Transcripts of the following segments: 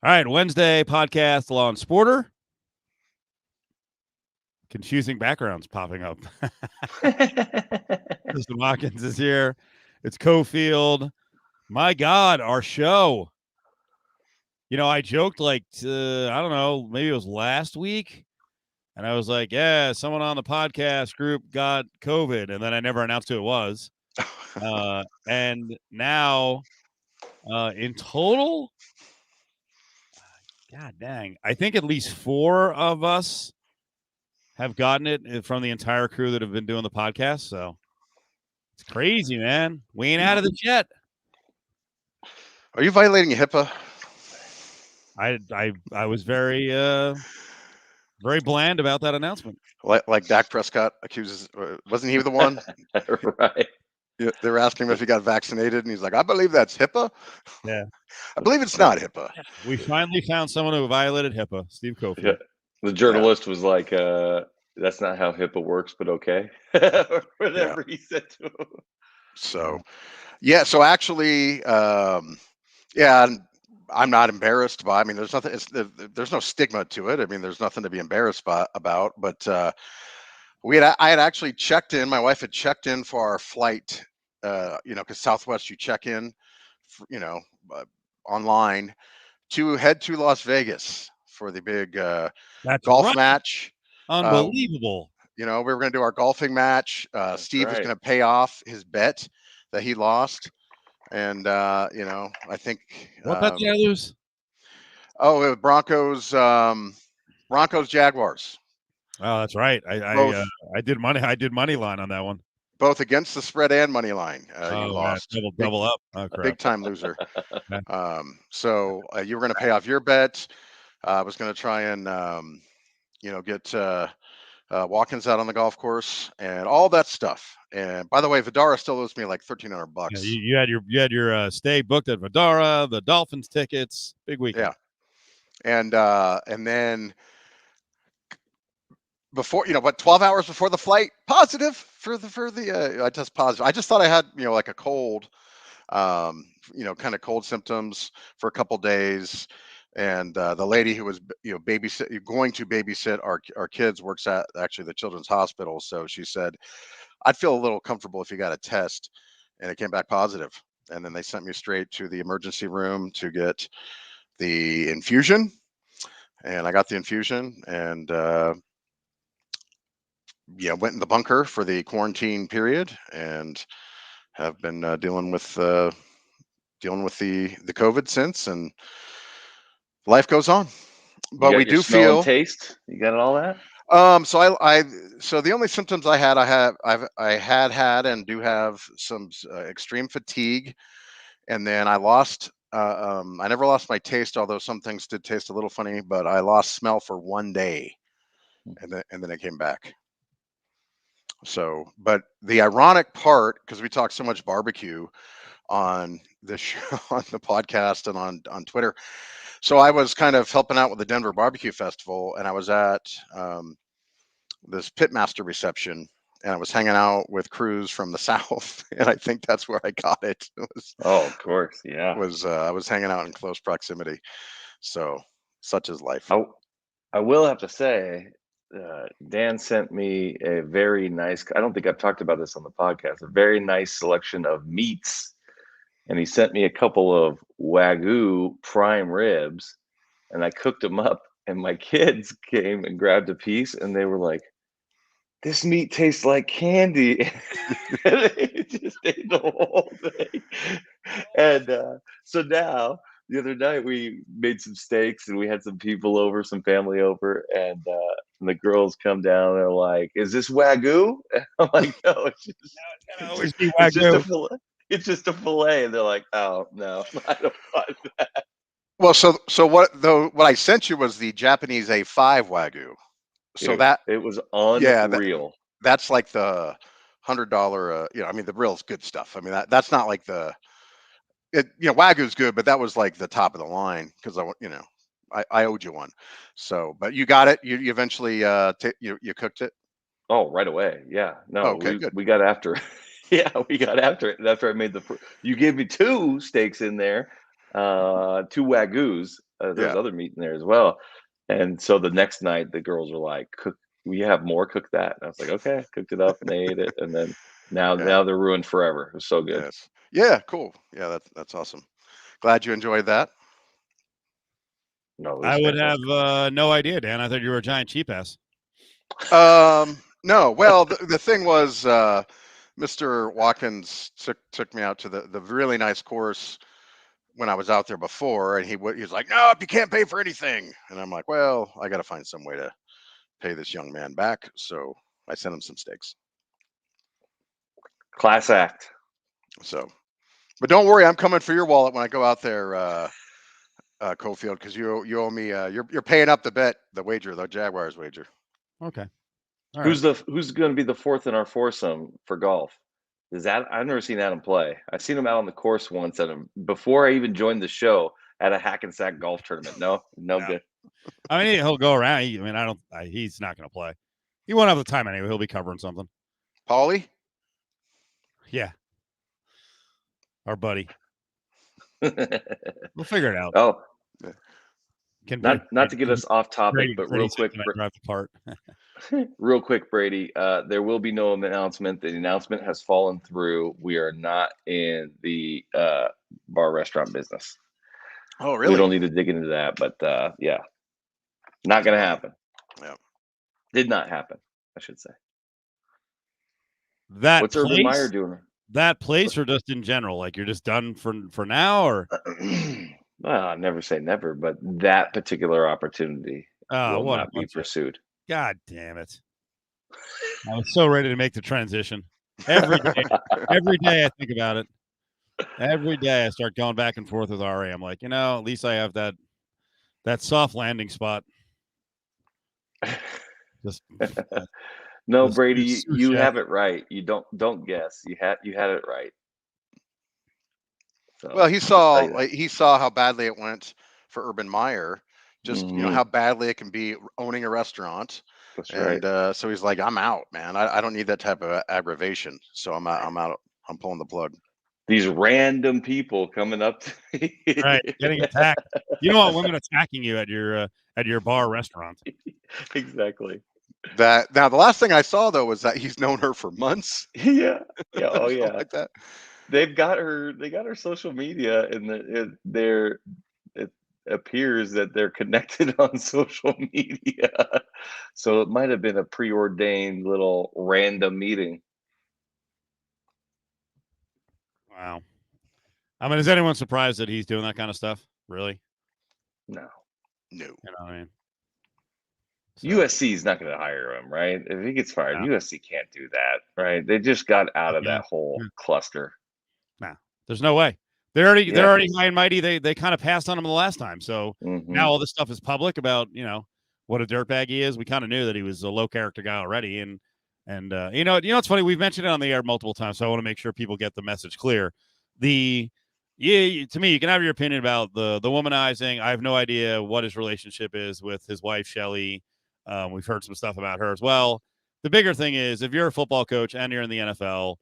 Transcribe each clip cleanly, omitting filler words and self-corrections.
All right, Wednesday podcast, Law and Sporter. Confusing backgrounds popping up. Mr. Watkins is here. It's Cofield. My God, our show. You know, I joked I don't know, maybe it was last week. And I was like, yeah, someone on the podcast group got COVID. And then I never announced who it was. And now in total, God dang, I think at least 4 of us have gotten it from the entire crew that have been doing the podcast. So it's crazy, man. We ain't out of the jet. Are you violating HIPAA? I was very very bland about that announcement. Like Dak Prescott accuses, wasn't he the one? Right. Yeah, they were asking him if he got vaccinated, and he's like, "I believe that's HIPAA. Yeah, I believe it's not HIPAA." we finally found someone who violated HIPAA. Steve Cofield. Yeah. The journalist was like, that's not how HIPAA works, but okay. Or whatever he said to him. So, yeah. So actually, yeah, I'm not embarrassed by. I mean, there's nothing. There's no stigma to it. I mean, there's nothing to be embarrassed about. But I had actually checked in. My wife had checked in for our flight. Because Southwest, you check in, online to head to Las Vegas for the big golf match. Unbelievable. We were going to do our golfing match. Steve was going to pay off his bet that he lost. And, I think. What bet did I lose? Oh, it was Broncos Jaguars. Oh, that's right. I did money line on that one. Both against the spread and money line. You lost. Double up. Oh, a big time loser. So you were going to pay off your bet. I was going to try and, get Watkins out on the golf course and all that stuff. And by the way, Vidara still owes me like $1,300. Yeah, you had your stay booked at Vidara, the Dolphins tickets, big weekend. Yeah, and then before 12 hours before the flight, positive for the I test positive. I just thought I had like a cold, kind of cold symptoms for a couple days. And the lady who was going to babysit our kids works at actually the Children's Hospital. So she said, I'd feel a little comfortable if you got a test, and it came back positive. And then they sent me straight to the emergency room to get the infusion, and I got the infusion, and went in the bunker for the quarantine period, and have been dealing with the COVID since, and life goes on. But we do feel taste. You got all that. So the only symptoms I had and do have some extreme fatigue, and then I lost. I never lost my taste, although some things did taste a little funny. But I lost smell for one day, and then it came back. So, but the ironic part, because we talk so much barbecue on this show, on the podcast, and on Twitter. So I was kind of helping out with the Denver Barbecue Festival, and I was at this pitmaster reception, and I was hanging out with crews from the South, and I think that's where I got it. Of course, yeah. I was hanging out in close proximity, so such is life. I will have to say, Dan sent me a very nice. I don't think I've talked about this on the podcast. A very nice selection of meats, and he sent me a couple of Wagyu prime ribs, and I cooked them up. And my kids came and grabbed a piece, and they were like, "This meat tastes like candy." They just ate the whole thing. And so now, the other night, we made some steaks, and we had some people over, some family over, and the girls come down, and they're like, "Is this Wagyu?" And I'm like, "No, it's just a fillet." And they're like, "Oh no, I don't want that." Well, so what I sent you was the Japanese A5 Wagyu. So it was unreal. That's like the $100. I mean, the real good stuff. I mean, that's not like Wagyu's good, but that was like the top of the line because I owed you one. So, but you got it. You eventually you cooked it. Oh, right away. Yeah. No, okay, we got after it. Yeah, we got after it. After I made you gave me 2 steaks in there, 2 Wagyus, There was other meat in there as well. And so the next night, the girls were like, "Cook, we have more. Cook that." And I was like, "Okay." Cooked it up and they ate it, and then now they're ruined forever. It was so good. Yes. Yeah, cool. Yeah, that's awesome. Glad you enjoyed that. No, it was I would fantastic. have no idea, Dan. I thought you were a giant cheap ass. No. Well, the thing was, Mr. Watkins took me out to the really nice course when I was out there before, and he was like, "No, you can't pay for anything." And I'm like, "Well, I got to find some way to pay this young man back." So I sent him some steaks. Class act. So, but don't worry, I'm coming for your wallet when I go out there, Cofield, because you owe me. You're paying up the wager, the Jaguars wager. Okay. All Who's going to be the fourth in our foursome for golf? I've never seen Adam play. I've seen him out on the course once before I even joined the show at a Hackensack golf tournament. No good. I mean, he'll go around. He's not going to play. He won't have the time anyway. He'll be covering something. Paulie? Yeah. Our buddy. We'll figure it out. Oh, Not to get us off topic, but real quick. Drive the part. Real quick, Brady, there will be no announcement. The announcement has fallen through. We are not in the bar restaurant business. Oh, really? We don't need to dig into that, but yeah, not going to happen. Yeah. Did not happen, I should say. What's Urban Meyer doing? That place, or just in general? Like you're just done for now, or? Well, never say never, but that particular opportunity will not be pursued. God damn it. I was so ready to make the transition. Every day I think about it. Every day I start going back and forth with Ari. I'm like, at least I have that soft landing spot. Just no, Brady, you have it right. You don't guess. You had it right. So, well, he saw how badly it went for Urban Meyer. Just how badly it can be owning a restaurant. That's and right. So he's like, "I'm out, man. I don't need that type of aggravation. So I'm out. I'm pulling the plug." These random people coming up to me. Right, getting attacked. You don't want women attacking you at your bar restaurant. Exactly. That now the last thing I saw though was that he's known her for months. Yeah. Oh yeah. Like that. They've got her. They got her social media, and it appears that they're connected on social media. So it might have been a preordained little random meeting. Wow. I mean, is anyone surprised that he's doing that kind of stuff? Really? No. You know what I mean? So, USC is not going to hire him, right? If he gets fired, USC can't do that, right? They just got out of that whole cluster. No, there's no way. They're already high and mighty. They kind of passed on him the last time. So now all this stuff is public about what a dirtbag he is. We kind of knew that he was a low character guy already, and it's funny. We've mentioned it on the air multiple times, so I want to make sure people get the message clear. To me, you can have your opinion about the womanizing. I have no idea what his relationship is with his wife Shelly. We've heard some stuff about her as well. The bigger thing is, if you're a football coach and you're in the NFL,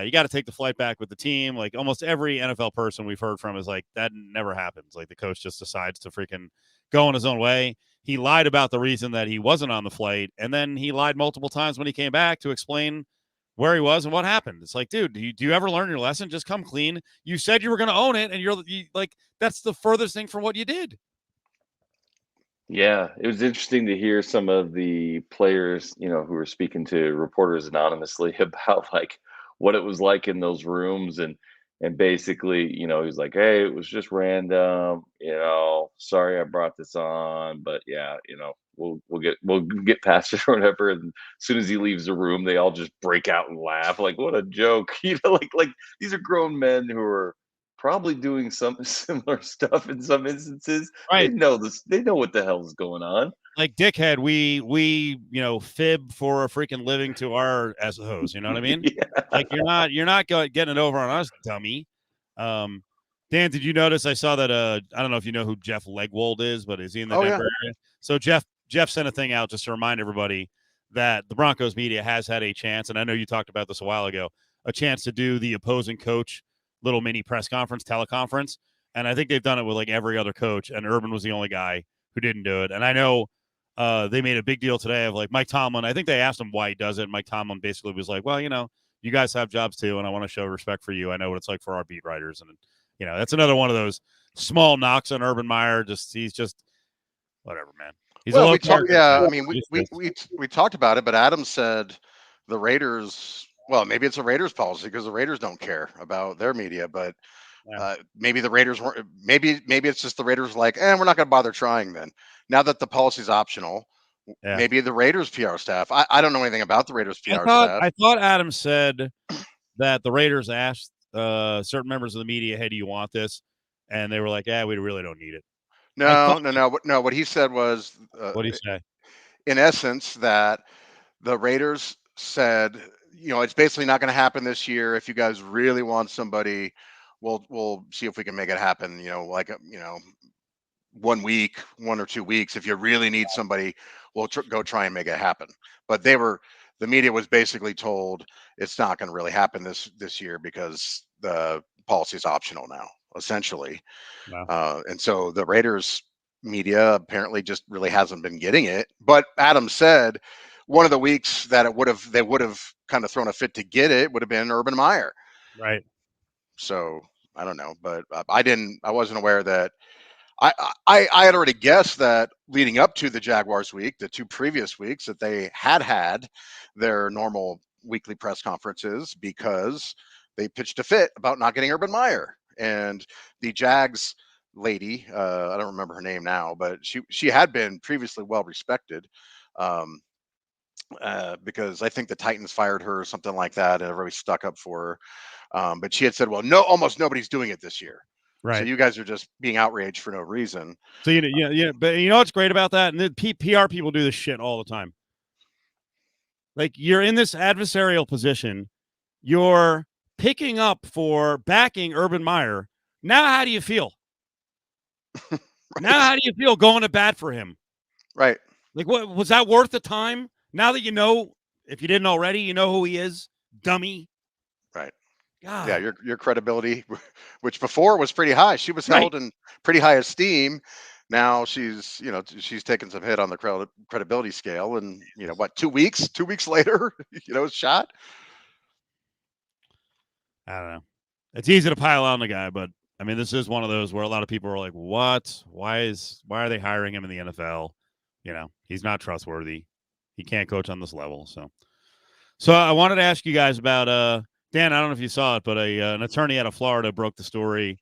you got to take the flight back with the team. Like almost every NFL person we've heard from is like, that never happens. Like the coach just decides to freaking go on his own way. He lied about the reason that he wasn't on the flight. And then he lied multiple times when he came back to explain where he was and what happened. It's like, dude, do you ever learn your lesson? Just come clean. You said you were going to own it. And you're like, that's the furthest thing from what you did. Yeah, it was interesting to hear some of the players, who were speaking to reporters anonymously about like what it was like in those rooms, and basically, he's like, "Hey, it was just random, sorry I brought this on, but yeah, we'll get past it or whatever." And as soon as he leaves the room, they all just break out and laugh, like, "What a joke!" Like these are grown men who are probably doing some similar stuff in some instances. Right. They know what the hell is going on. Like dickhead, we fib for a freaking living to our SOs. You know what I mean? Yeah. Like you're not getting it over on us, dummy. Dan, did you notice? I saw that. I don't know if you know who Jeff Legwold is, but is he in the Denver area? So Jeff sent a thing out just to remind everybody that the Broncos media has had a chance, and I know you talked about this a while ago, a chance to do the opposing coach little mini press conference, teleconference. And I think they've done it with like every other coach, and Urban was the only guy who didn't do it. And I know they made a big deal today of like Mike Tomlin. I think they asked him why he does it. Mike Tomlin basically was like, well, you guys have jobs too, and I want to show respect for you. I know what it's like for our beat writers. And, that's another one of those small knocks on Urban Meyer. He's just whatever, man. He's a Well, low we talked. character. Yeah, man. I mean, we talked about it, but Adam said the Raiders. Well, maybe it's a Raiders policy because the Raiders don't care about their media, but Yeah. maybe the Raiders weren't. Maybe it's just the Raiders like, we're not going to bother trying. Then now that the policy's optional, Yeah. maybe the Raiders PR staff. I don't know anything about the Raiders PR staff. I thought Adam said that the Raiders asked certain members of the media, "Hey, do you want this?" And they were like, "Yeah, we really don't need it." No. What he said was, What do you say? in essence, that the Raiders said, it's basically not going to happen this year. If you guys really want somebody, we'll see if we can make it happen. 1 week, 1 or 2 weeks. If you really need somebody, we'll go try and make it happen. But the media was basically told it's not going to really happen this year because the policy is optional now, essentially. Wow. And so the Raiders media apparently just really hasn't been getting it. But Adam said one of the weeks that they would have kind of thrown a fit to get it would have been Urban Meyer. Right. So I don't know, but I wasn't aware that I had already guessed that leading up to the Jaguars week, the 2 previous weeks, that they had their normal weekly press conferences because they pitched a fit about not getting Urban Meyer. And the Jags lady, I don't remember her name now, but she had been previously well respected, because I think the Titans fired her or something like that, and everybody stuck up for her. But she had said, well, almost nobody's doing it this year. Right. So you guys are just being outraged for no reason. So but you know what's great about that? And the PR people do this shit all the time. Like, you're in this adversarial position, you're picking up for backing Urban Meyer. Now, how do you feel? Right. Now, how do you feel going to bat for him? Right. Like, what was that worth the time? Now that if you didn't already, you know who he is, dummy. Right. God. Yeah, your credibility, which before was pretty high. She was held in pretty high esteem. Now she's taken some hit on the credibility scale, and 2 weeks? 2 weeks later, shot. I don't know. It's easy to pile on the guy, but I mean, this is one of those where a lot of people are like, "What? Why are they hiring him in the NFL? He's not trustworthy. He can't coach on this level." So I wanted to ask you guys about Dan. I don't know if you saw it, but an attorney out of Florida broke the story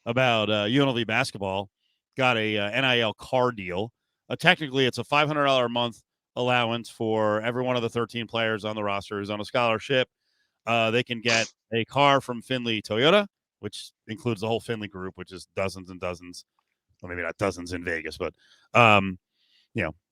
about UNLV basketball got a NIL car deal. Technically, it's a $500 a month allowance for every one of the 13 players on the roster who's on a scholarship. They can get a car from Findlay Toyota, which includes the whole Findlay group, which is dozens and dozens. Well, maybe not dozens in Vegas, but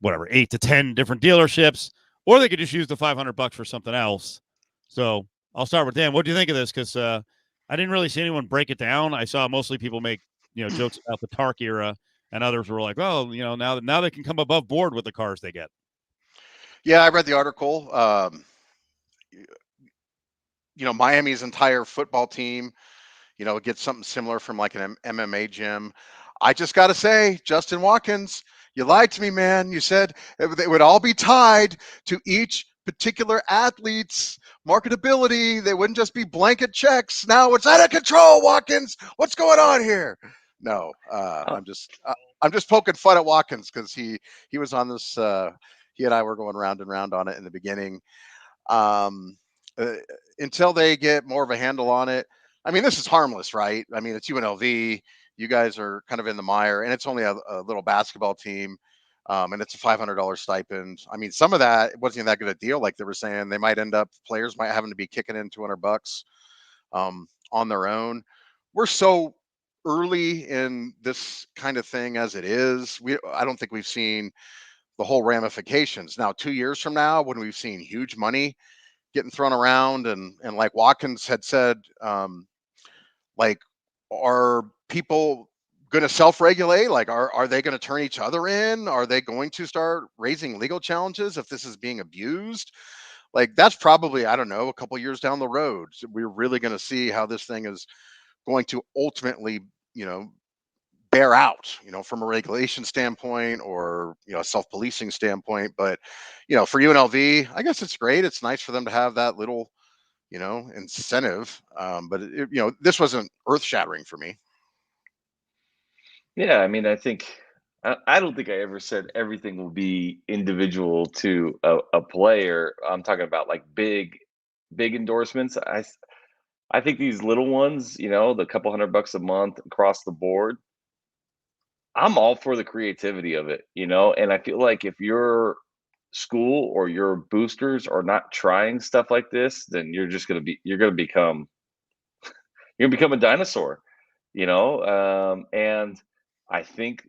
whatever, 8 to 10 different dealerships, or they could just use the $500 for something else. So I'll start with Dan. What do you think of this? Because I didn't really see anyone break it down. I saw mostly people make jokes about the Tark era, and others were like, "Oh, now they can come above board with the cars they get." Yeah, I read the article. Miami's entire football team, gets something similar from like an MMA gym. I just got to say, Justin Watkins, you lied to me, man. You said it would all be tied to each particular athlete's marketability. They wouldn't just be blanket checks. Now it's out of control, Watkins. What's going on here? No, I'm just poking fun at Watkins because he was on this. He and I were going round and round on it in the beginning. Until they get more of a handle on it. I mean, this is harmless, right? I mean, it's UNLV. You guys are kind of in the mire, and it's only a little basketball team, and it's a $500 stipend. I mean, some of that wasn't that good a deal. Like they were saying, players might having to be kicking in $200 on their own. We're so early in this kind of thing as it is. I don't think we've seen the whole ramifications. Now, 2 years from now, when we've seen huge money getting thrown around, and like Watkins had said, like, are people going to self-regulate? Like, are they going to turn each other in? Are they going to start raising legal challenges if this is being abused? Like, that's probably, I don't know, a couple years down the road. So we're really going to see how this thing is going to ultimately, bear out, from a regulation standpoint or, a self-policing standpoint. But, for UNLV, I guess it's great. It's nice for them to have that little, incentive. But, this wasn't earth shattering for me. Yeah, I mean, I don't think I ever said everything will be individual to a player. I'm talking about like big endorsements. I think these little ones, the couple $100 a month across the board, I'm all for the creativity of it, and I feel like if your school or your boosters are not trying stuff like this, then you're gonna become a dinosaur, and I think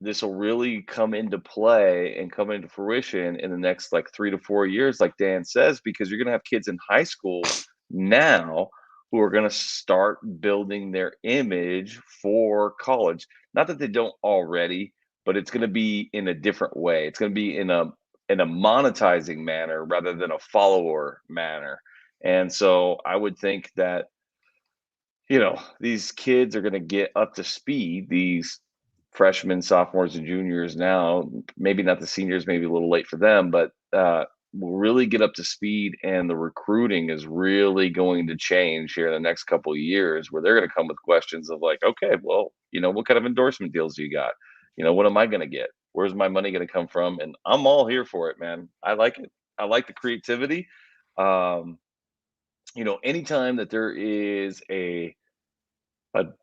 this will really come into play and come into fruition in the next like 3 to 4 years, like Dan says, because you're going to have kids in high school now who are going to start building their image for college. Not that they don't already, but it's going to be in a different way. It's going to be in a monetizing manner rather than a follower manner. And so I would think that these kids are going to get up to speed, these freshmen, sophomores, and juniors now, maybe not the seniors, maybe a little late for them, but will really get up to speed, and the recruiting is really going to change here in the next couple of years, where they're going to come with questions of like, okay, well, what kind of endorsement deals do you got? What am I going to get? Where's my money going to come from? And I'm all here for it, man. I like it. I like the creativity. Anytime that there is a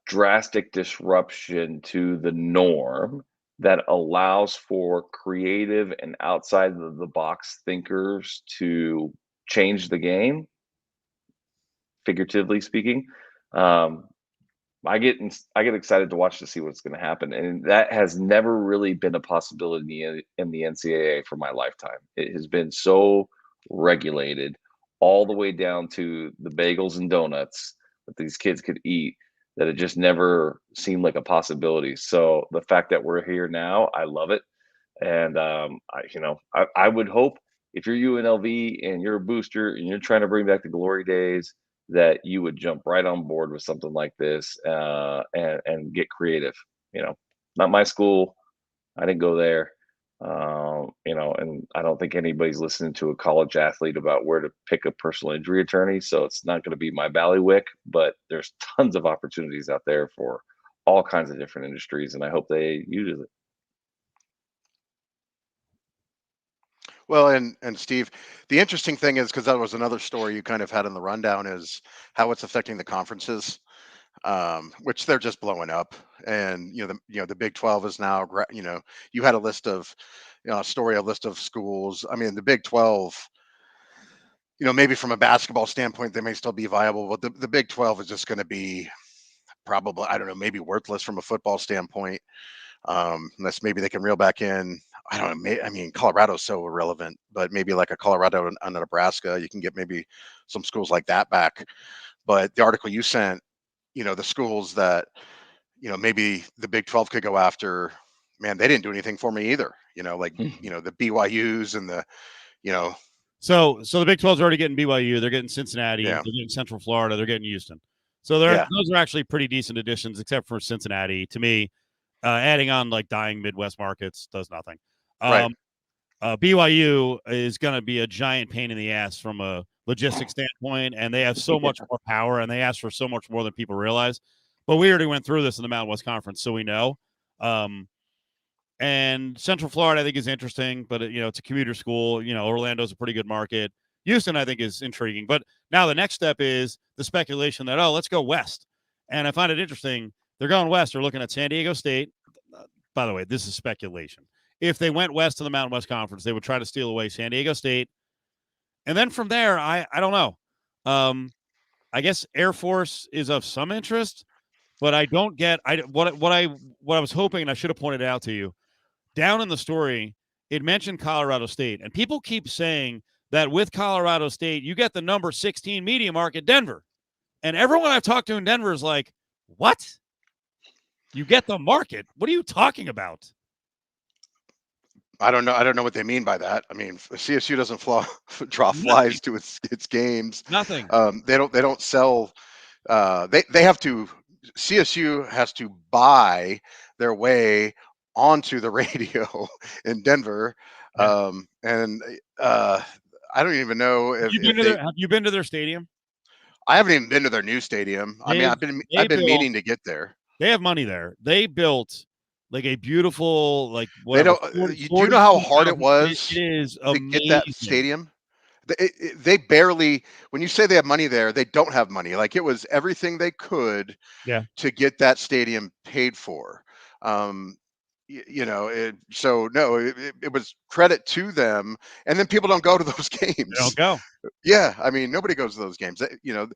drastic disruption to the norm that allows for creative and outside of the box thinkers to change the game, figuratively speaking, I get excited to watch to see what's going to happen, and that has never really been a possibility in the NCAA for my lifetime. It has been so regulated, all the way down to the bagels and donuts that these kids could eat, that it just never seemed like a possibility. So the fact that we're here now, I love it, and I would hope if you're UNLV and you're a booster and you're trying to bring back the glory days, that you would jump right on board with something like this, and get creative. Not my school. I didn't go there. And I don't think anybody's listening to a college athlete about where to pick a personal injury attorney. So it's not going to be my bailiwick, but there's tons of opportunities out there for all kinds of different industries, and I hope they use it. Well, and Steve, the interesting thing is, because that was another story you kind of had in the rundown, is how it's affecting the conferences, which they're just blowing up. And the Big 12 is now, you had a list of, a list of schools. I mean, the Big 12, maybe from a basketball standpoint, they may still be viable, but the Big 12 is just going to be probably, I don't know, maybe worthless from a football standpoint, unless maybe they can reel back in. I don't know. I mean, Colorado's so irrelevant, but maybe like a Colorado and a Nebraska, you can get maybe some schools like that back. But the article you sent, the schools that, maybe the Big 12 could go after, man, they didn't do anything for me either. Like, the BYUs and the, So the Big 12 is already getting BYU. They're getting Cincinnati. Yeah. They're getting Central Florida. They're getting Houston. So those are actually pretty decent additions, except for Cincinnati. To me, adding on like dying Midwest markets does nothing. Right. BYU is going to be a giant pain in the ass from a logistics standpoint, and they have so much more power, and they ask for so much more than people realize. But we already went through this in the Mountain West Conference, so we know. And Central Florida, I think, is interesting, but it's a commuter school. Orlando's a pretty good market. Houston, I think, is intriguing. But now the next step is the speculation that, let's go west. And I find it interesting. They're going west. They're looking at San Diego State. By the way, this is speculation. If they went west to the Mountain West Conference, they would try to steal away San Diego State. And then from there, I don't know. I guess Air Force is of some interest, but I don't get what I was hoping, and I should have pointed out to you. Down in the story, it mentioned Colorado State, and people keep saying that with Colorado State, you get the number 16 media market, Denver. And everyone I've talked to in Denver is like, what? You get the market? What are you talking about? I don't know what they mean by that. I mean, CSU doesn't draw flies to its games. Nothing. They don't sell. They have to. CSU has to buy their way onto the radio in Denver. Yeah. And I don't even know if they. Have you been to their stadium? I haven't even been to their new stadium. I mean, They I've been built. meaning to get there. They have money there. They built like a beautiful, like They whatever. don't. 40, Do you know how hard it 42,000 it was is to get that amazing. stadium? They barely. When you say they have money there, they don't have money. Like it was everything they could Yeah. to get that stadium paid for. Um, you know, so no, it was credit to them. And then people don't go to those They games. don't go. Yeah, I mean, nobody goes to those games. You know,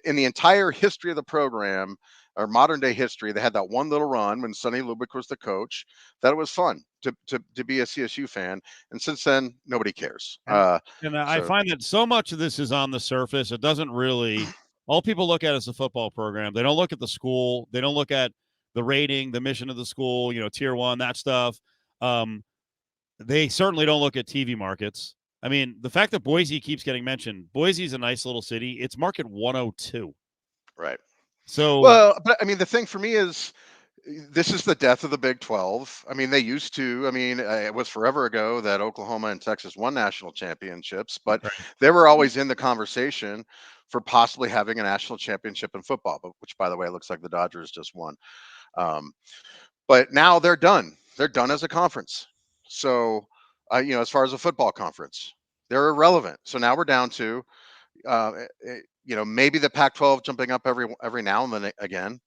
in the entire history of the program or modern day history, they had that one little run when Sonny Lubick was the coach. That it was fun to be a CSU fan, and since then, nobody cares. And I So find that so much of this is on the surface. It doesn't really. All people look at is the football program. They don't look at the school. They don't look at the rating, the mission of the school. Tier 1, that stuff. They certainly don't look at TV markets. I mean, the fact that Boise keeps getting mentioned, Boise's a nice little city. It's market 102. right. So Well, but I mean, the thing for me is this is the death of the Big 12. I mean, they used to. I mean, it was forever ago that Oklahoma and Texas won national championships, but right. they were always in the conversation for possibly having a national championship in football, which, by the way, looks like the Dodgers just won. Um, but now they're done. They're done as a conference. So, as far as a football conference, they're irrelevant. So now we're down to, maybe the Pac-12 jumping up every now and then again,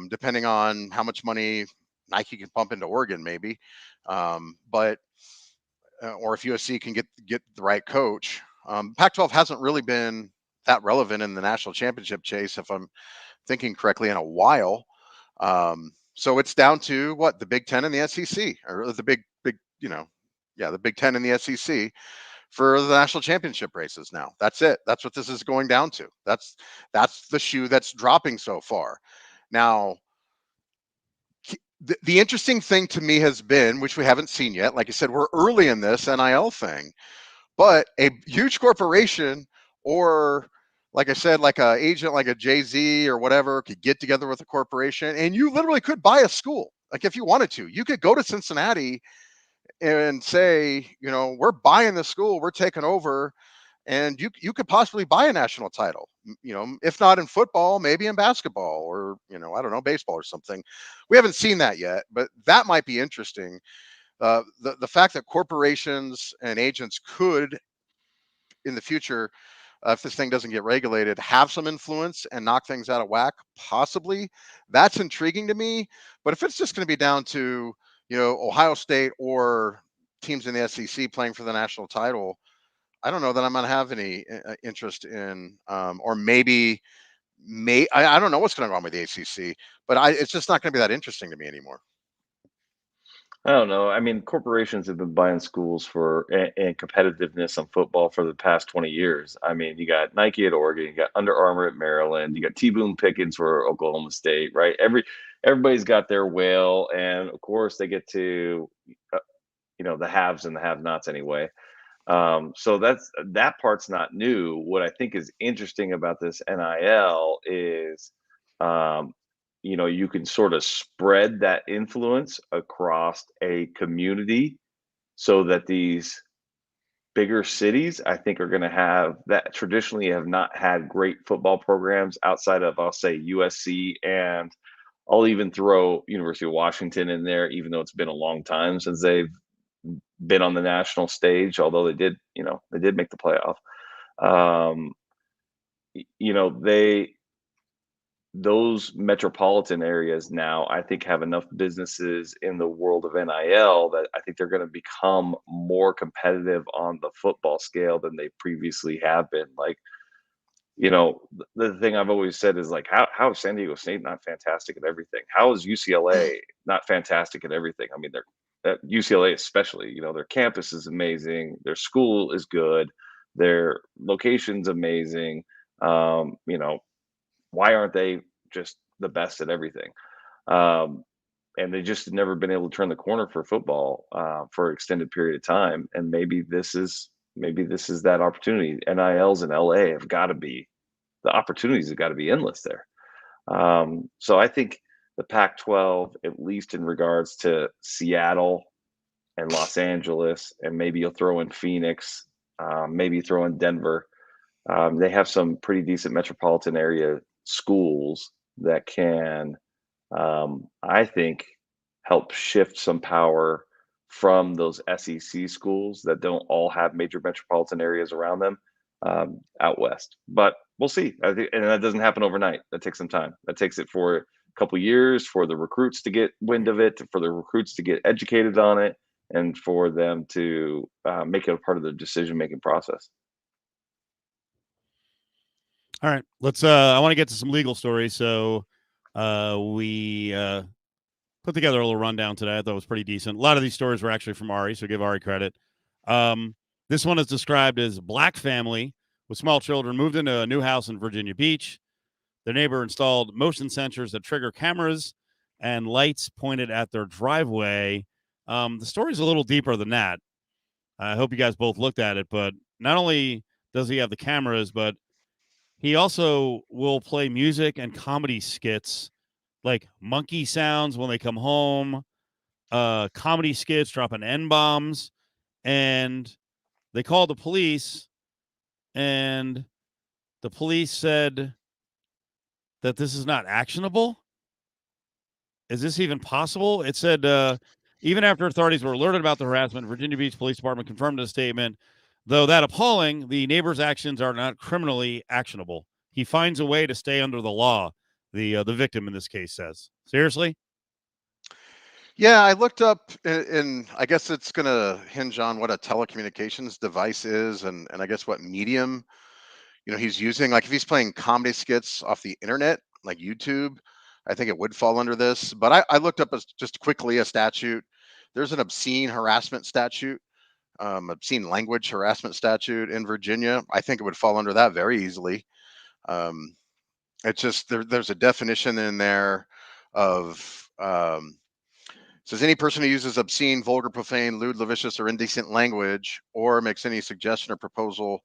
depending on how much money Nike can pump into Oregon, maybe. But or if USC can get the right coach. Pac-12 hasn't really been that relevant in the national championship chase, if I'm thinking correctly, in a while. So it's down to what the Big Ten and the SEC, or the the Big Ten and the SEC for the national championship races. Now that's it. That's what this is going down to. That's the shoe that's dropping so far. Now, the interesting thing to me has been, which we haven't seen yet. Like I said, we're early in this NIL thing, but a huge corporation, or like I said, like a agent, like a Jay-Z or whatever, could get together with a corporation, and you literally could buy a school. Like if you wanted to, you could go to Cincinnati and say, we're buying the school, we're taking over, and you could possibly buy a national title. If not in football, maybe in basketball, or I don't know, baseball or something. We haven't seen that yet, but that might be interesting. The fact that corporations and agents could, in the future, if this thing doesn't get regulated, have some influence and knock things out of whack, possibly, that's intriguing to me. But if it's just going to be down to Ohio State or teams in the SEC playing for the national title, I don't know that I'm going to have any interest in, or maybe I don't know what's going on with the ACC, but it's just not going to be that interesting to me anymore. I don't know. I mean, corporations have been buying schools for and competitiveness on football for the past 20 years. I mean, you got Nike at Oregon, you got Under Armour at Maryland, you got T Boone Pickens for Oklahoma State, right? Everybody's got their whale, and of course they get to, the haves and the have-nots anyway. So that part's not new. What I think is interesting about this NIL is, you can sort of spread that influence across a community so that these bigger cities, I think, are going to have that traditionally have not had great football programs outside of, I'll say, USC, and I'll even throw University of Washington in there, even though it's been a long time since they've been on the national stage, although they did make the playoff. Those metropolitan areas now, I think, have enough businesses in the world of NIL that I think they're going to become more competitive on the football scale than they previously have been. Like, the thing I've always said is, like, how is San Diego State not fantastic at everything? How is UCLA not fantastic at everything? I mean, they're at UCLA especially, their campus is amazing, their school is good, their location's amazing. Why aren't they just the best at everything? And they just never been able to turn the corner for football for an extended period of time. And maybe this is that opportunity. NILs in LA the opportunities have got to be endless there. So I think the Pac-12, at least in regards to Seattle and Los Angeles, and maybe you'll throw in Phoenix, maybe throw in Denver. They have some pretty decent metropolitan area schools that can, I think, help shift some power from those SEC schools that don't all have major metropolitan areas around them out west. But we'll see. I think, and that doesn't happen overnight. That takes some time. That takes it for a couple years for the recruits to get wind of it, for the recruits to get educated on it, and for them to make it a part of the decision-making process. All right, let's. I want to get to some legal stories. So we put together a little rundown today. I thought it was pretty decent. A lot of these stories were actually from Ari, so give Ari credit. This one is described as black family with small children moved into a new house in Virginia Beach. Their neighbor installed motion sensors that trigger cameras and lights pointed at their driveway. The story's a little deeper than that. I hope you guys both looked at it, but not only does he have the cameras, but he also will play music and comedy skits like monkey sounds when they come home, comedy skits, dropping N-bombs. And they called the police, and the police said that this is not actionable. Is this even possible? It said, even after authorities were alerted about the harassment, Virginia Beach Police Department confirmed in a statement, though that appalling, the neighbor's actions are not criminally actionable. He finds a way to stay under the law, the victim in this case says. Seriously? Yeah, I looked up, and I guess it's going to hinge on what a telecommunications device is, and I guess what medium he's using. Like if he's playing comedy skits off the internet, like YouTube, I think it would fall under this. But I looked up just quickly a statute. There's an obscene harassment statute, obscene language harassment statute in Virginia. I think it would fall under that very easily. It's just there's a definition in there of says any person who uses obscene, vulgar, profane, lewd, lascivious, or indecent language, or makes any suggestion or proposal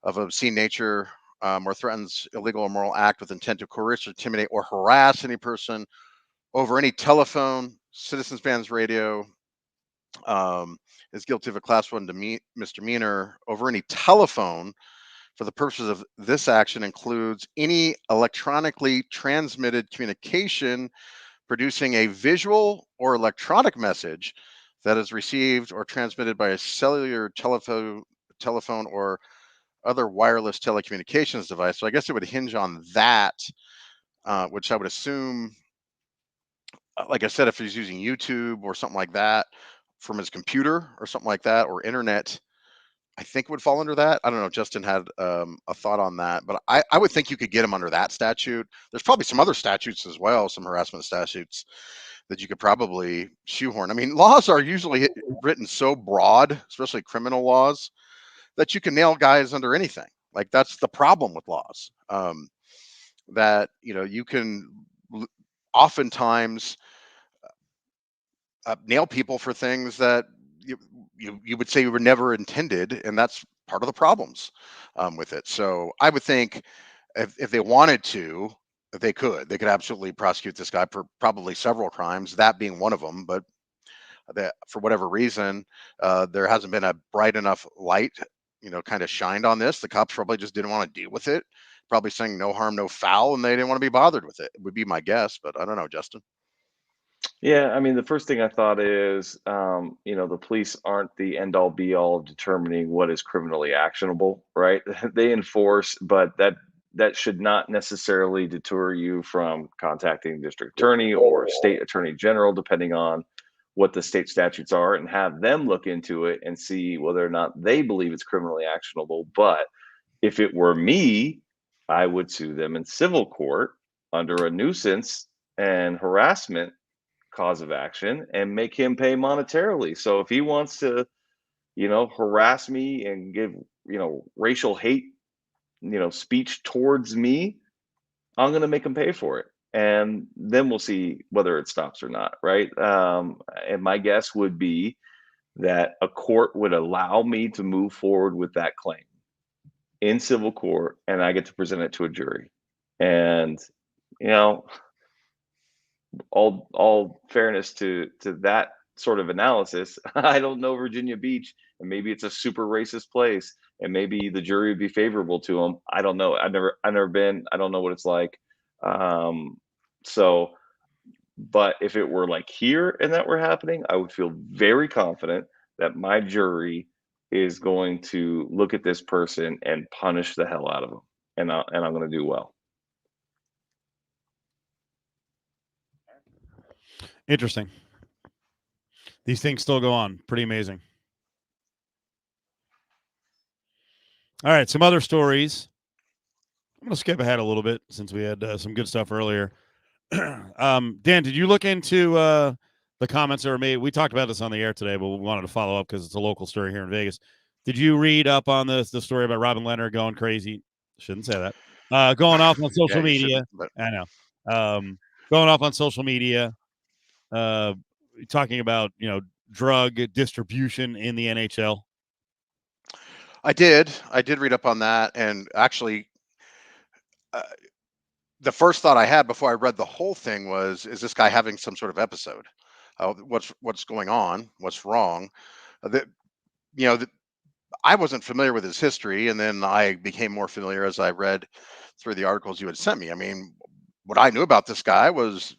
of obscene nature, or threatens illegal or immoral act with intent to coerce, intimidate, or harass any person over any telephone, citizens bands radio, is guilty of a class 1 misdemeanor over any telephone for the purposes of this action includes any electronically transmitted communication producing a visual or electronic message that is received or transmitted by a cellular telephone or other wireless telecommunications device. So I guess it would hinge on that, which I would assume, like I said, if he's using YouTube or something like that from his computer or something like that, or internet, I think would fall under that. I don't know. Justin had a thought on that, but I would think you could get him under that statute. There's probably some other statutes as well, some harassment statutes that you could probably shoehorn. I mean, laws are usually written so broad, especially criminal laws, that you can nail guys under anything. Like that's the problem with laws, that you can oftentimes nail people for things that you would say were never intended, and that's part of the problems with it. So I would think if they wanted to, they could absolutely prosecute this guy for probably several crimes, that being one of them. But that for whatever reason, there hasn't been a bright enough light, kind of shined on this. The cops probably just didn't want to deal with it. Probably saying no harm, no foul, and they didn't want to be bothered with it. Would be my guess, but I don't know, Justin. Yeah, I mean, the first thing I thought is, the police aren't the end all be all of determining what is criminally actionable, right? They enforce, but that should not necessarily deter you from contacting the district attorney or state attorney general, depending on what the state statutes are, and have them look into it and see whether or not they believe it's criminally actionable. But if it were me, I would sue them in civil court under a nuisance and harassment cause of action and make him pay monetarily. So if he wants to, harass me and give, racial hate, speech towards me, I'm going to make him pay for it. And then we'll see whether it stops or not. Right. And my guess would be that a court would allow me to move forward with that claim in civil court, and I get to present it to a jury. And, all fairness to that sort of analysis, I don't know Virginia Beach, and maybe it's a super racist place, and maybe the jury would be favorable to them. I don't know. I've never been. I don't know what it's like. Um, so, but if it were like here and that were happening, I would feel very confident that my jury is going to look at this person and punish the hell out of them, and I'm going to do well. Interesting. These things still go on. Pretty amazing. All right, some other stories. I'm going to skip ahead a little bit since we had some good stuff earlier. Dan, did you look into the comments that were made? We talked about this on the air today, but we wanted to follow up because it's a local story here in Vegas. Did you read up on the story about Robin Leonard going crazy? Shouldn't say that. Going off on social Yeah, you media. shouldn't, but I know. Going off on social media, talking about, drug distribution in the NHL. I did read up on that, and actually, the first thought I had before I read the whole thing was, is this guy having some sort of episode? What's going on? What's wrong? That you know, I wasn't familiar with his history, and then I became more familiar as I read through the articles you had sent me. I mean, what I knew about this guy was,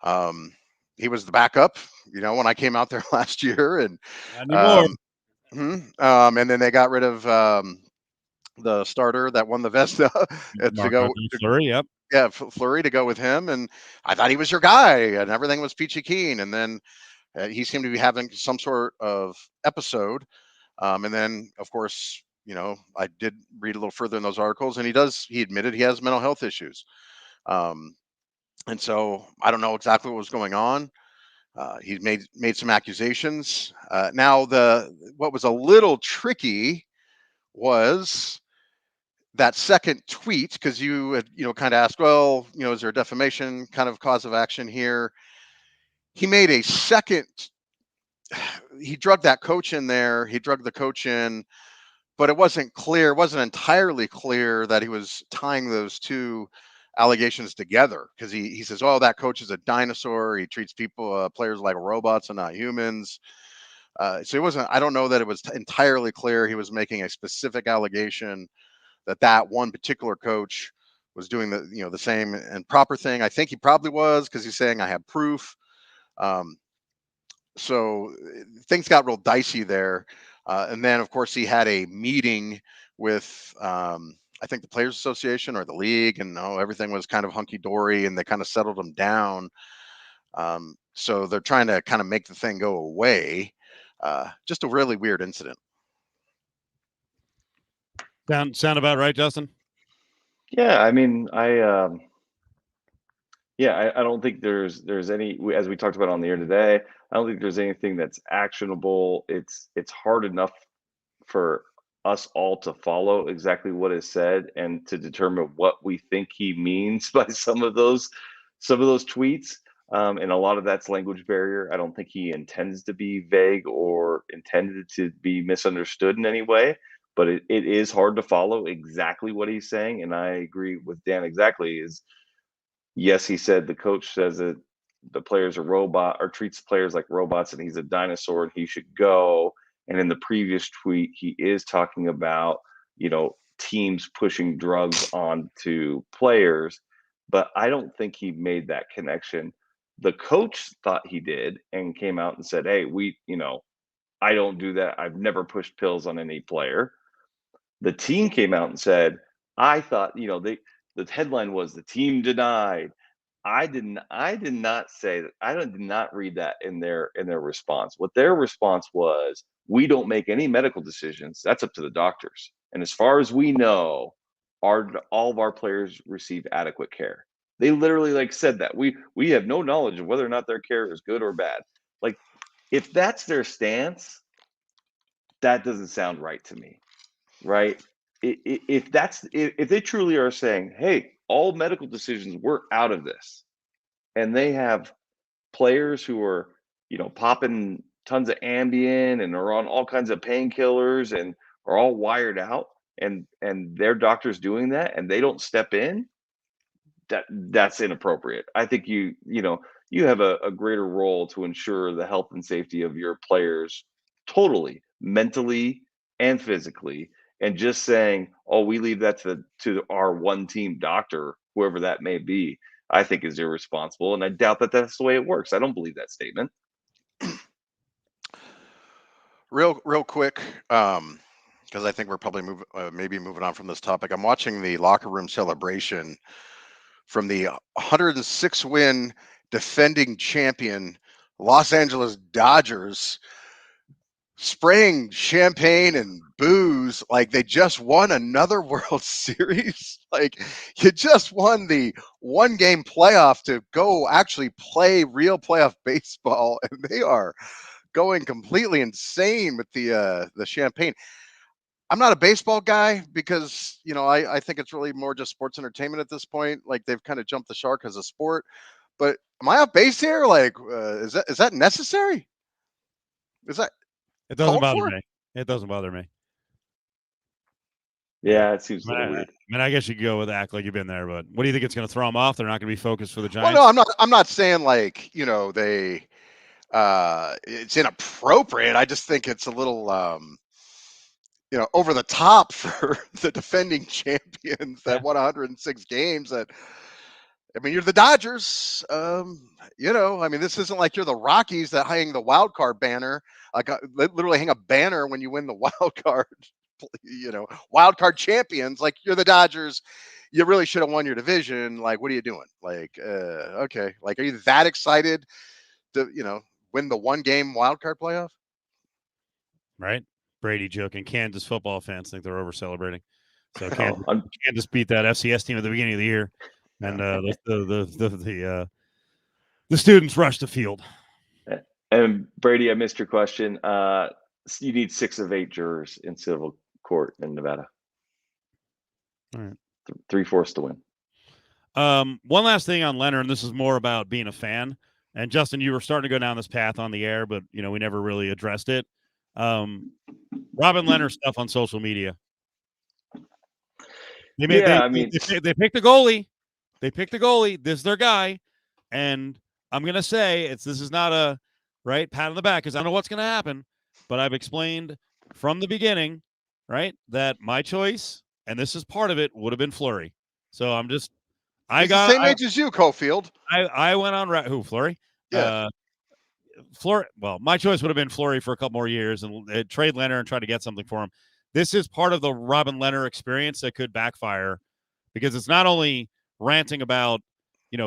um, he was the backup, when I came out there last year, and Not anymore. and then they got rid of the starter that won the Vesta to go. Fleury, yep. Yeah, Fleury to go with him, and I thought he was your guy, and everything was peachy keen. And then he seemed to be having some sort of episode, and then, of course, I did read a little further in those articles, and he admitted he has mental health issues, and so I don't know exactly what was going on. He made some accusations. Now, what was a little tricky was that second tweet, because you had, kind of asked, well, is there a defamation kind of cause of action here? He made a second. He drugged that coach in there. He drugged the coach in, but it wasn't clear. It wasn't entirely clear that he was tying those two allegations together, because he says, oh, that coach is a dinosaur. He treats players like robots and not humans. So it wasn't. I don't know that it was entirely clear he was making a specific allegation that one particular coach was doing the same and proper thing. I think he probably was, because he's saying I have proof. So things got real dicey there. And then, of course, he had a meeting with, I think, the Players Association or the league, and everything was kind of hunky dory, and they kind of settled him down. So they're trying to kind of make the thing go away. Just a really weird incident. Sound about right, Justin? Yeah, I mean, I don't think there's any, as we talked about on the air today, I don't think there's anything that's actionable. It's hard enough for us all to follow exactly what is said and to determine what we think he means by some of those tweets. And a lot of that's language barrier. I don't think he intends to be vague or intended to be misunderstood in any way, but it is hard to follow exactly what he's saying. And I agree with Dan exactly. Yes, he said the coach says that the players are robot or treats players like robots, and he's a dinosaur and he should go. And in the previous tweet, he is talking about, teams pushing drugs onto players, but I don't think he made that connection. The coach thought he did and came out and said, hey, I don't do that. I've never pushed pills on any player. The team came out and said, I thought, the headline was the team denied. I did not say that. Did not read that in their response. What their response was, we don't make any medical decisions. That's up to the doctors. And as far as we know, all of our players receive adequate care. They literally said that. We have no knowledge of whether or not their care is good or bad. Like, if that's their stance, that doesn't sound right to me. Right? If they truly are saying, hey, all medical decisions, we're out of this, and they have players who are, popping tons of Ambien and are on all kinds of painkillers and are all wired out, and their doctor's doing that and they don't step in, that's inappropriate. I think you you have a greater role to ensure the health and safety of your players totally, mentally and physically. And just saying, oh, we leave that to our one team doctor, whoever that may be, I think is irresponsible. And I doubt that that's the way it works. I don't believe that statement. Real quick, because I think we're probably maybe moving on from this topic. I'm watching the locker room celebration from the 106 win defending champion Los Angeles Dodgers, spraying champagne and booze like they just won another World Series. Like, you just won the 1-game playoff to go actually play real playoff baseball, and they are going completely insane with the champagne. I'm not a baseball guy because, I think it's really more just sports entertainment at this point. Like, they've kind of jumped the shark as a sport. But am I off base here? Like, is that necessary? Is that It doesn't called bother for? me. It doesn't bother me. Yeah, it seems a little weird. I mean, I guess you could go with act like you've been there, but what do you think it's going to throw them off? They're not going to be focused for the Giants. Well, no, I'm not saying like, they it's inappropriate. I just think it's a little over the top for the defending champions that won 106 games. That, I mean, you're the Dodgers. I mean, this isn't like you're the Rockies that hang the wild card banner. Like, literally hang a banner when you win the wild card. Wild card champions. Like, you're the Dodgers. You really should have won your division. Like, what are you doing? Like, okay. Like, are you that excited to, win the 1-game wild card playoff? Right. Brady joking. Kansas football fans think they're over celebrating. So Kansas beat that FCS team at the beginning of the year, and the students rushed the field. And Brady, I missed your question. You need 6 of 8 jurors in civil court in Nevada. All right. 3/4 to win. One last thing on Leonard, and this is more about being a fan. And Justin, you were starting to go down this path on the air, but we never really addressed it. Robin Leonard stuff on social media. They picked the goalie. They picked the goalie. This is their guy, and I'm gonna say this is not a right pat on the back because I don't know what's gonna happen, but I've explained from the beginning, right, that my choice, and this is part of it, would have been Fleury. So I'm just, He's the same age as you, Cofield. I went on who Fleury? Yeah. Fleury. Well, my choice would have been Fleury for a couple more years and trade Leonard and try to get something for him. This is part of the Robin Leonard experience that could backfire because it's not only ranting about,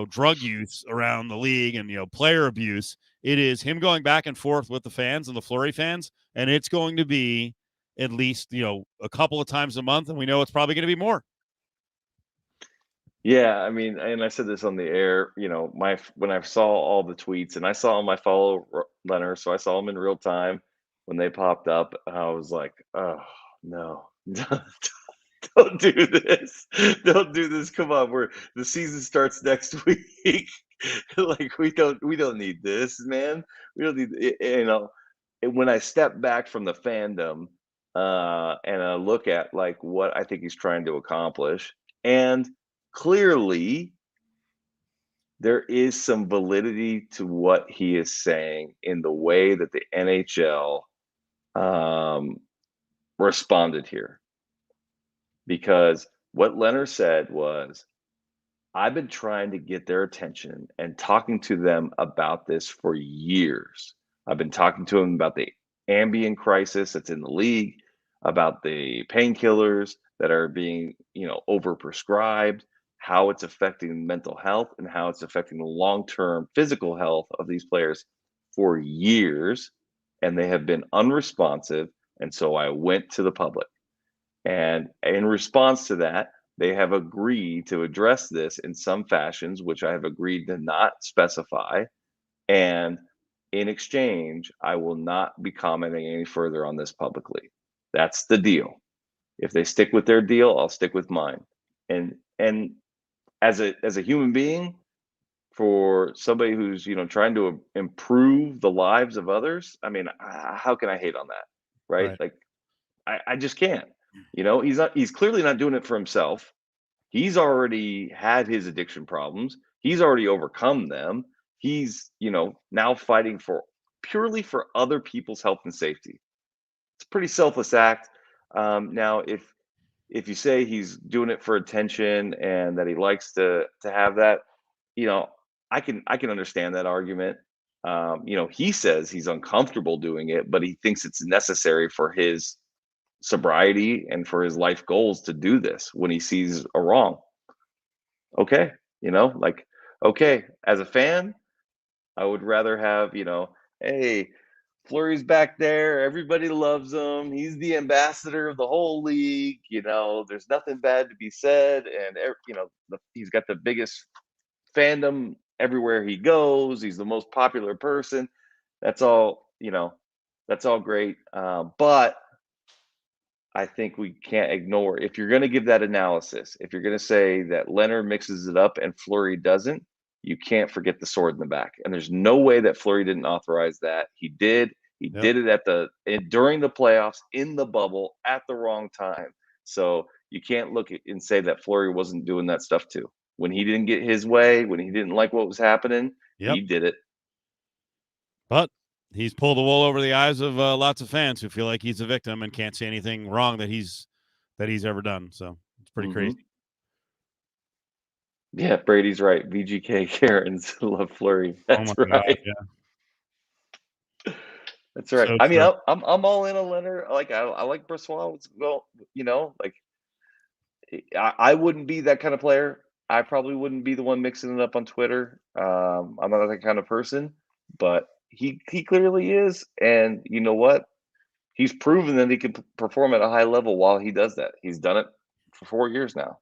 drug use around the league and, player abuse. It is him going back and forth with the fans and the Fleury fans. And it's going to be at least, a couple of times a month. And we know it's probably going to be more. Yeah, I mean, and I said this on the air, when I saw all the tweets, and I saw them, I follow Leonard, so I saw them in real time when they popped up. I was like, oh no, don't do this, don't do this. Come on, the season starts next week. Like, we don't need this, man. We don't need it. When I step back from the fandom and I look at like what I think he's trying to accomplish, and clearly there is some validity to what he is saying in the way that the NHL responded here. Because what Leonard said was, I've been trying to get their attention and talking to them about this for years. I've been talking to them about the Ambien crisis that's in the league, about the painkillers that are being, overprescribed, how it's affecting mental health and how it's affecting the long-term physical health of these players for years. And they have been unresponsive. And so I went to the public. And in response to that, they have agreed to address this in some fashions, which I have agreed to not specify. And in exchange, I will not be commenting any further on this publicly. That's the deal. If they stick with their deal, I'll stick with mine. And as a human being, for somebody who's trying to improve the lives of others, I mean, how can I hate on that, right? Like, I just can't. He's clearly not doing it for himself. He's already had his addiction problems. He's already overcome them. he's, now fighting purely for other people's health and safety. It's a pretty selfless act. Now, if you say he's doing it for attention and that he likes to have that, I can understand that argument. He says he's uncomfortable doing it, but he thinks it's necessary for his sobriety and for his life goals to do this when he sees a wrong. Okay, okay, as a fan, I would rather have, hey, Fleury's back there. Everybody loves him. He's the ambassador of the whole league. There's nothing bad to be said, and he's got the biggest fandom everywhere he goes. He's the most popular person. That's all. That's all great. But I think we can't ignore, if you're going to give that analysis, if you're going to say that Leonard mixes it up and Fleury doesn't, you can't forget the sword in the back. And there's no way that Fleury didn't authorize that. He did. He did it during the playoffs, in the bubble, at the wrong time. So you can't look at and say that Fleury wasn't doing that stuff too. When he didn't get his way, when he didn't like what was happening, he did it. But he's pulled the wool over the eyes of lots of fans who feel like he's a victim and can't say anything wrong that he's ever done. So it's pretty crazy. Yeah, Brady's right. VGK Karens love Fleury. That's right. God, yeah. That's right. So I mean, I'm all in on Leonard. I like Brossoit. Well, I wouldn't be that kind of player. I probably wouldn't be the one mixing it up on Twitter. I'm not that kind of person, but he clearly is. And you know what? He's proven that he can perform at a high level while he does that. He's done it for 4 years now.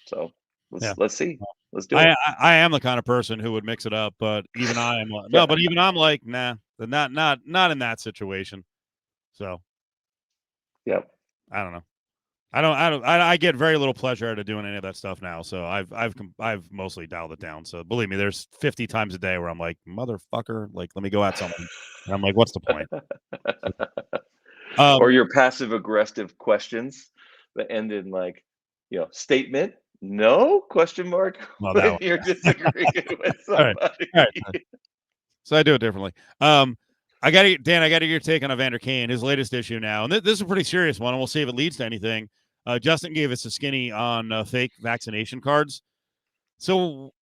So let's see. Let's do it. I am the kind of person who would mix it up, but even I am but even I'm like, nah, not in that situation. So yep. I don't know. I get very little pleasure out of doing any of that stuff now. So I've mostly dialed it down. So believe me, there's 50 times a day where I'm like, motherfucker, like, let me go at something. And I'm like, what's the point? Or your passive aggressive questions that end in statement. No question mark. Well, you're disagreeing with somebody. All right. So I do it differently. I got to get your take on Evander Kane, his latest issue now. And this is a pretty serious one, and we'll see if it leads to anything. Justin gave us a skinny on fake vaccination cards. So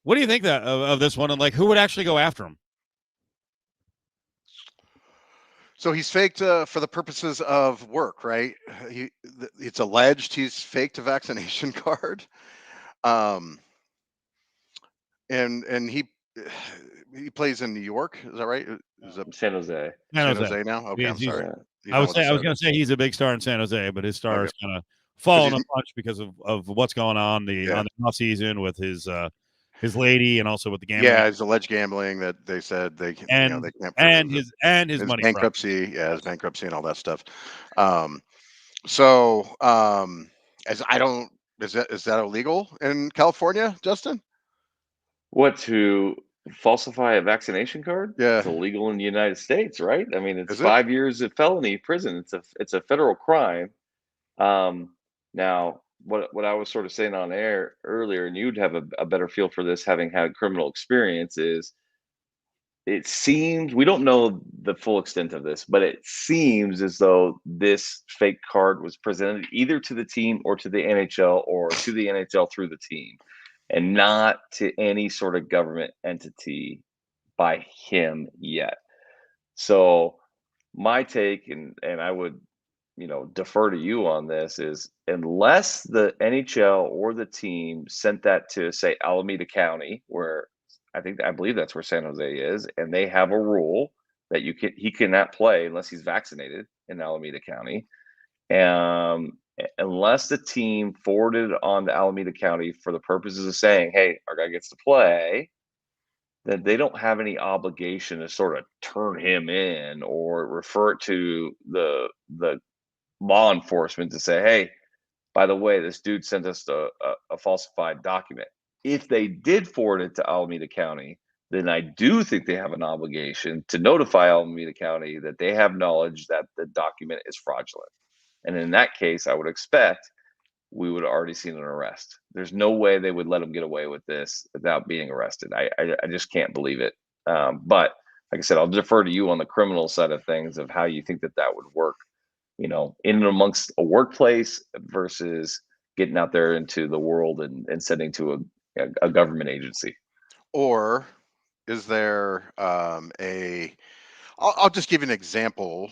what do you think of this one? And who would actually go after him? So he's faked for the purposes of work, right? It's alleged he's faked a vaccination card. And he plays in New York. Is that right? San Jose. San Jose now? Okay, I'm sorry. I was going to say he's a big star in San Jose, but his star is kind of falling a bunch because of what's going on on the off season with his lady and also with the gambling. Yeah, his alleged gambling that they said they can't prove, and his money bankruptcy, his bankruptcy and all that stuff. Is that illegal in California, Justin? What, to falsify a vaccination card? Yeah, it's illegal in the United States, right? I mean, it's 5 years of felony prison. It's a federal crime. Now, what I was sort of saying on air earlier, and you'd have a better feel for this having had criminal experience, is it seems, we don't know the full extent of this, but it seems as though this fake card was presented either to the team or to the NHL, or to the NHL through the team, and not to any sort of government entity by him yet. So my take, and I would defer to you on this, is unless the NHL or the team sent that to, say, Alameda County, where I believe that's where San Jose is, and they have a rule that he cannot play unless he's vaccinated in Alameda County. Unless the team forwarded on to Alameda County for the purposes of saying, hey, our guy gets to play, then they don't have any obligation to sort of turn him in or refer it to the law enforcement to say, hey, by the way, this dude sent us a falsified document. If they did forward it to Alameda County, then I do think they have an obligation to notify Alameda County that they have knowledge that the document is fraudulent. And in that case, I would expect we would have already seen an arrest. There's no way they would let him get away with this without being arrested. I just can't believe it. But like I said, I'll defer to you on the criminal side of things of how you think that would work, in and amongst a workplace versus getting out there into the world and sending to a government agency. Or is there I'll just give you an example.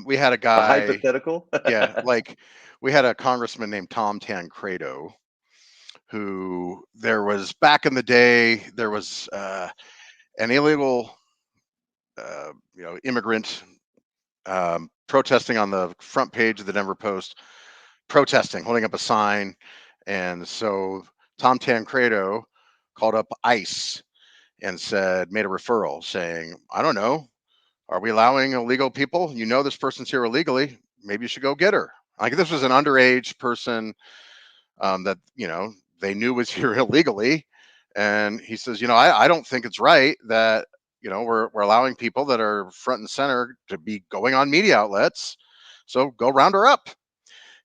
We had a A guy, hypothetical? yeah, like we had a congressman named Tom Tancredo, who there was back in the day, there was an illegal, immigrant protesting on the front page of the Denver Post, protesting, holding up a sign. And so Tom Tancredo called up ICE and made a referral saying, I don't know, are we allowing illegal people? You know, this person's here illegally. Maybe you should go get her. Like, this was an underage person that, they knew was here illegally. And he says, I don't think it's right that, we're allowing people that are front and center to be going on media outlets. So go round her up.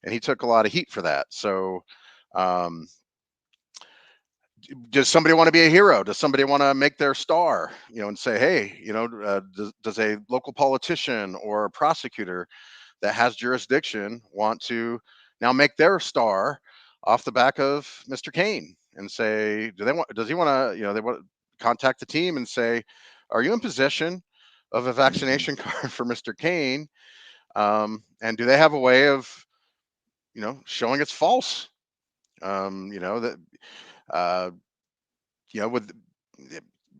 And he took a lot of heat for that. So, does somebody want to be a hero? Does somebody want to make their star, and say, hey, does a local politician or a prosecutor that has jurisdiction want to now make their star off the back of Mr. Kane and say, does he want to, they want to contact the team and say, are you in possession of a vaccination card for Mr. Kane? And do they have a way of, showing it's false? With,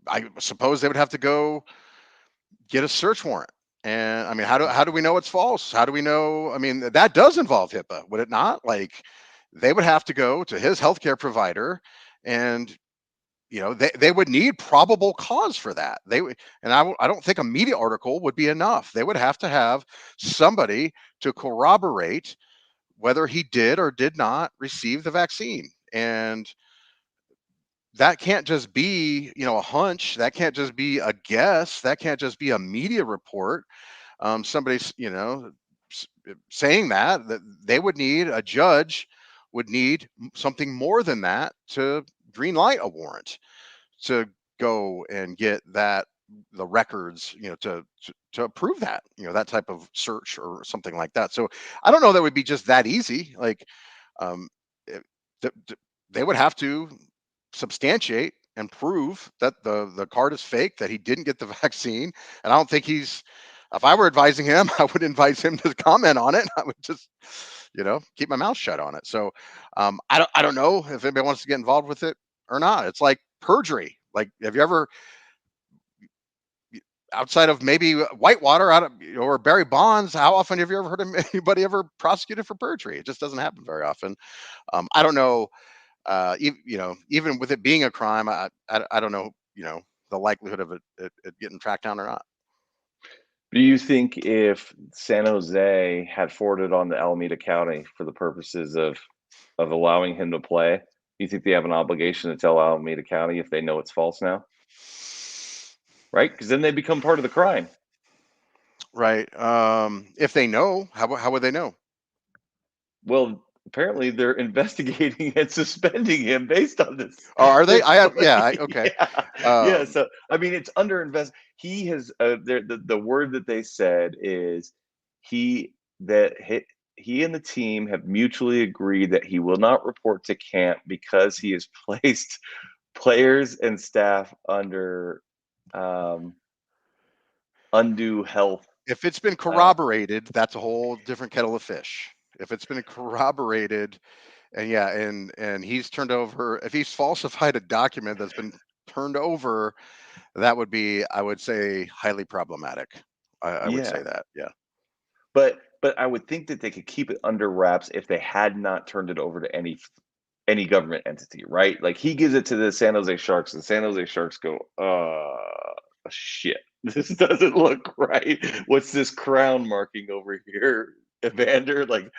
I suppose they would have to go get a search warrant. And I mean, how do we know it's false? How do we know? I mean, that does involve HIPAA, would it not? Like, they would have to go to his healthcare provider, and they would need probable cause for that. I don't think a media article would be enough. They would have to have somebody to corroborate whether he did or did not receive the vaccine. And that can't just be, a hunch. That can't just be a guess. That can't just be a media report. Somebody's, saying that they would need, a judge would need something more than that to green light a warrant to go and get the records, to approve that, that type of search or something like that. So I don't know that would be just that easy. Like, they would have to substantiate and prove that the card is fake, that he didn't get the vaccine. And I don't think if I were advising him, I would advise him to comment on it. I would just, keep my mouth shut on it. So I don't know if anybody wants to get involved with it or not. It's like perjury. Like, have you ever, outside of maybe Whitewater or Barry Bonds, how often have you ever heard of anybody ever prosecuted for perjury? It just doesn't happen very often. I don't know. Even with it being a crime, I don't know, the likelihood of it getting tracked down or not. Do you think if San Jose had forwarded on to Alameda County for the purposes of allowing him to play, do you think they have an obligation to tell Alameda County if they know it's false now? Right? Because then they become part of the crime. Right. If they know, how would they know? Well, apparently they're investigating and suspending him based on this. Oh, are they? Okay. Yeah. So I mean, it's under invest. He has the word that they said is he and the team have mutually agreed that he will not report to camp because he has placed players and staff under undue health. If it's been corroborated, that's a whole different kettle of fish. If it's been corroborated, and he's turned over, if he's falsified a document that's been turned over, that would be, I would say, highly problematic. I would say that, yeah. But I would think that they could keep it under wraps if they had not turned it over to any government entity, right? Like, he gives it to the San Jose Sharks, and the San Jose Sharks go, shit, this doesn't look right. What's this crown marking over here, Evander? Like,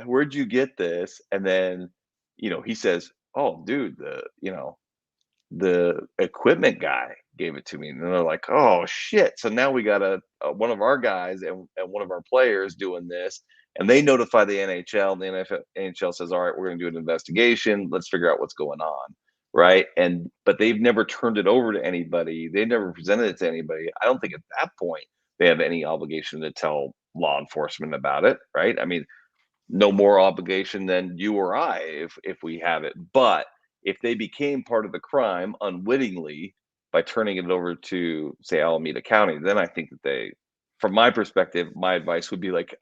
where'd you get this? And then, he says, oh, dude, the equipment guy gave it to me. And they're like, oh shit. So now we got one of our guys and one of our players doing this. and they notify the NHL, and the NHL says, all right, we're going to do an investigation. Let's figure out what's going on. Right. But they've never turned it over to anybody. They've never presented it to anybody. I don't think at that point they have any obligation to tell law enforcement about it. Right. I mean, no more obligation than you or I if we have it. But if they became part of the crime unwittingly by turning it over to, say, Alameda County, then I think that they, from my perspective, my advice would be like,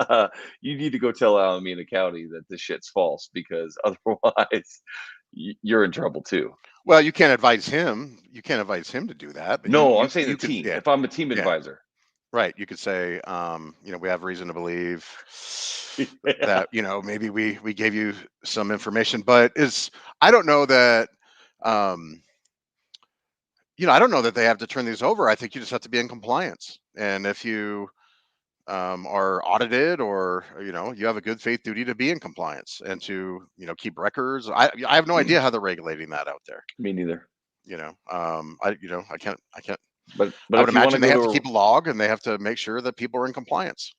you need to go tell Alameda County that this shit's false, because otherwise you're in trouble too. Well, you can't advise him. You can't advise him to do that. But No, you, I'm saying you the could, team. yeah, If I'm a team yeah. advisor, right. You could say, we have reason to believe that, maybe we gave you some information, but I don't know that, I don't know that they have to turn these over. I think you just have to be in compliance. And if you are audited, or you have a good faith duty to be in compliance and to keep records. I have no idea how they're regulating that out there. Me neither. I can't. But I would if you want imagine they have to to keep a log, and they have to make sure that people are in compliance.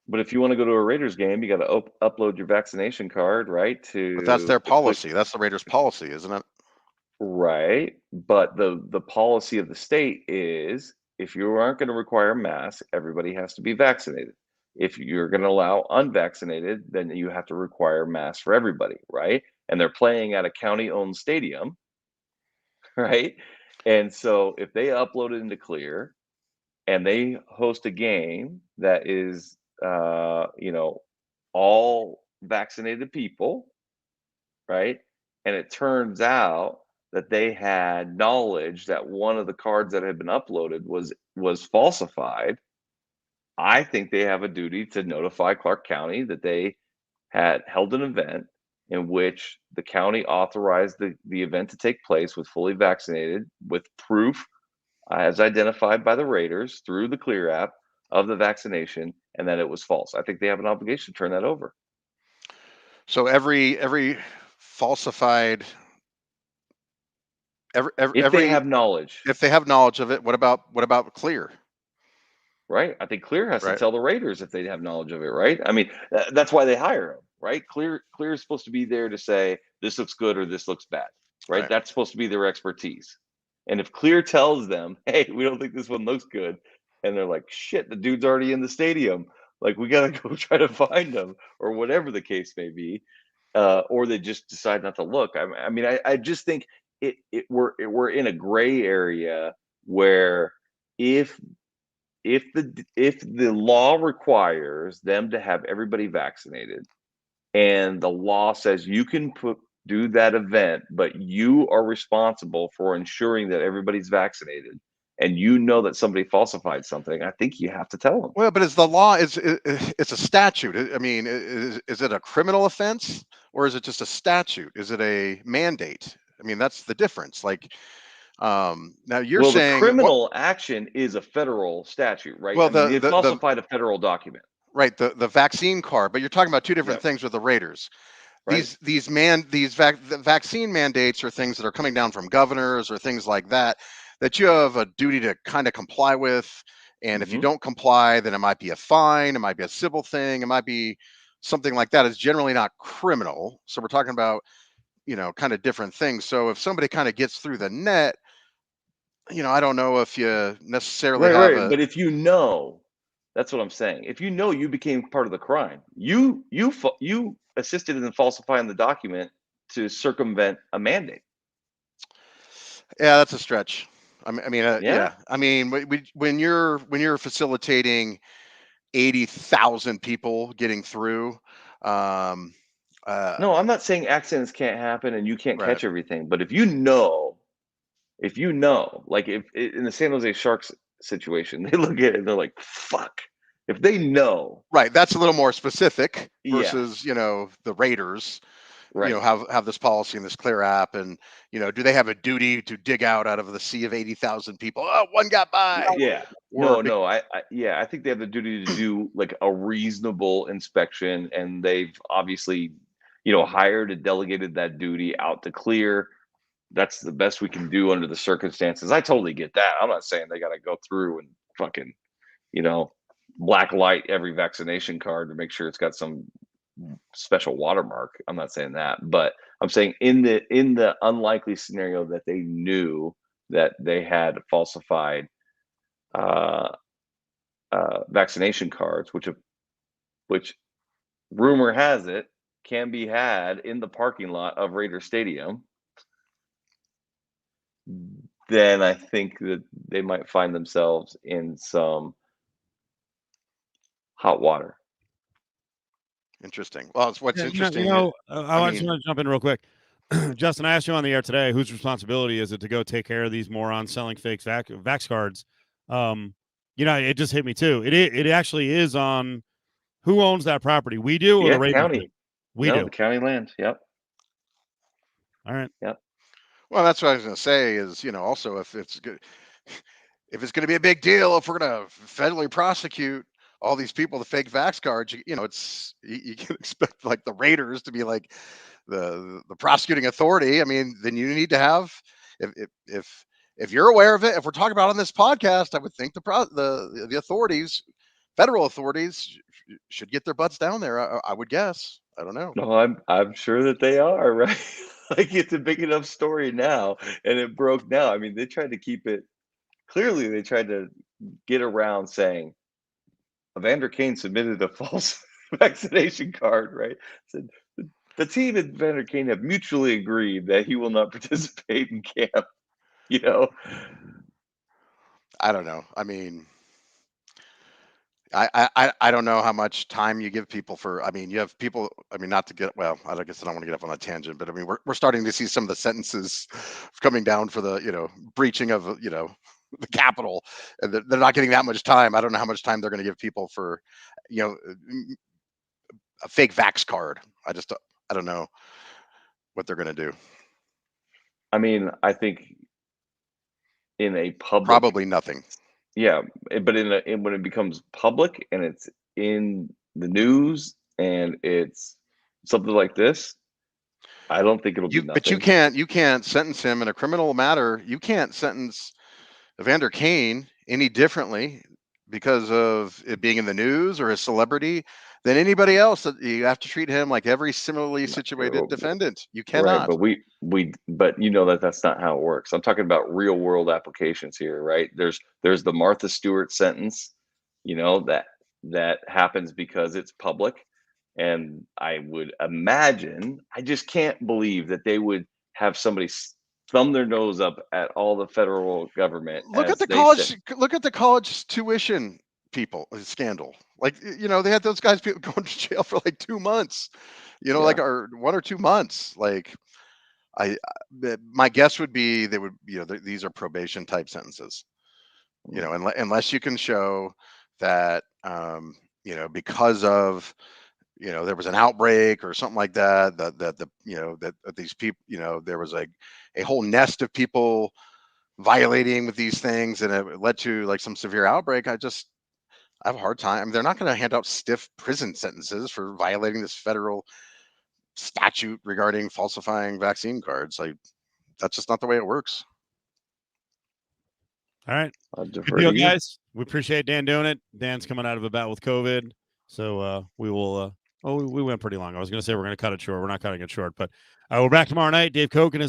But if you want to go to a Raiders game, you got to upload your vaccination card, right? But that's their policy. That's the Raiders' policy, isn't it? Right. But the policy of the state is, if you aren't going to require masks, everybody has to be vaccinated. If you're going to allow unvaccinated, then you have to require masks for everybody, right? And they're playing at a county-owned stadium, right? And so if they upload it into Clear and they host a game that is, all vaccinated people, right? And it turns out that they had knowledge that one of the cards that had been uploaded was falsified. I think they have a duty to notify Clark County that they had held an event in which the county authorized the event to take place with fully vaccinated, with proof as identified by the Raiders through the Clear app of the vaccination, and that it was false. I think they have an obligation to turn that over. So every falsified, If they have knowledge, if they have knowledge of it, what about Clear? Right. I think Clear has Right. to tell the Raiders if they have knowledge of it, right? I mean, that's why they hire them, right? Clear is supposed to be there to say this looks good or this looks bad, right? Right. That's supposed to be their expertise. And if Clear tells them, hey, we don't think this one looks good, and they're like, shit, the dude's already in the stadium, like we gotta go try to find him, or whatever the case may be, or they just decide not to look. I just think we're in a gray area where if the law requires them to have everybody vaccinated, and the law says you can do that event, but you are responsible for ensuring that everybody's vaccinated, and that somebody falsified something, I think you have to tell them. Well, but it's the law. It's a statute. I mean, is it a criminal offense, or is it just a statute? Is it a mandate? I mean, that's the difference. Like, now you're saying the criminal action is a federal statute, right? Well, they falsified a federal document, right? The vaccine card, but you're talking about two different things with the Raiders. Right. The vaccine mandates are things that are coming down from governors or things like that you have a duty to kind of comply with. And if you don't comply, then it might be a fine, it might be a civil thing, it might be something like that. It's generally not criminal. So we're talking about, kind of different things. So if somebody kind of gets through the net, I don't know if you necessarily have but if that's what I'm saying. If you became part of the crime, you assisted in falsifying the document to circumvent a mandate. Yeah, that's a stretch. Yeah. I mean, when you're facilitating 80,000 people getting through. No, I'm not saying accidents can't happen and you can't catch everything, but if you know, like if in the San Jose Sharks situation, they look at it and they're like, fuck. If they know, right, that's a little more specific versus the Raiders, have this policy and this Clear app, and do they have a duty to dig out of the sea of 80,000 people? Oh, one got by. Yeah, I think they have the duty to do like a reasonable inspection, and they've obviously, hired and delegated that duty out to Clear. That's the best we can do under the circumstances. I totally get that. I'm not saying they got to go through and fucking, black light every vaccination card to make sure it's got some special watermark. I'm not saying that, but I'm saying in the unlikely scenario that they knew that they had falsified vaccination cards, which rumor has it can be had in the parking lot of Raider Stadium, then I think that they might find themselves in some hot water. Interesting. Well, it's what's Yeah, interesting. I just want to jump in real quick. Justin, I asked you on the air today, whose responsibility is it to go take care of these morons selling fake vax cards? It just hit me too. It actually is on who owns that property. We do, or the Raiders county. do? We do. The county land. Yep. All right. Yep. Well, that's what I was going to say. Is also if it's good, if it's going to be a big deal, if we're going to federally prosecute all these people, the fake vax cards, it's you can expect like the Raiders to be like the prosecuting authority. I mean, then you need to have if you're aware of it. If we're talking about it on this podcast, I would think the authorities, federal authorities, should get their butts down there. I would guess. I don't know. No, I'm sure that they are, right? Like it's a big enough story now, and it broke now. I mean, they tried to keep it. Clearly, they tried to get around saying Evander Kane submitted a false vaccination card, right? Said the team and Evander Kane have mutually agreed that he will not participate in camp. I don't know. I mean, I don't know how much time you give people for. I mean, you have people. I mean, not to get well. I guess I don't want to get up on a tangent, but I mean, we're starting to see some of the sentences coming down for the breaching of the Capitol, and they're not getting that much time. I don't know how much time they're going to give people for a fake vax card. I don't know what they're going to do. I mean, I think in a public, probably nothing. Yeah, but when it becomes public and it's in the news and it's something like this, I don't think it'll be nothing. But you can't sentence him in a criminal matter. You can't sentence Evander Kane any differently because of it being in the news or a celebrity than anybody else. You have to treat him like every similarly situated defendant. You cannot. Right, but that's not how it works. I'm talking about real world applications here, right? There's the Martha Stewart sentence, that happens because it's public. And I would imagine, I just can't believe that they would have somebody thumb their nose up at all the federal government. Look at the college tuition people scandal. Like, they had those guys going to jail for like 2 months, like or 1 or 2 months. Like my guess would be they would, these are probation type sentences, unless you can show that, because of, there was an outbreak or something like that, that these people, there was a whole nest of people violating with these things and it led to like some severe outbreak. I have a hard time. I mean, they're not going to hand out stiff prison sentences for violating this federal statute regarding falsifying vaccine cards. Like, that's just not the way it works. All right. Good deal, guys. We appreciate Dan doing it. Dan's coming out of a bout with COVID. So we will we went pretty long. I was going to say we're going to cut it short. We're not cutting it short, but we're back tomorrow night. Dave Koch and his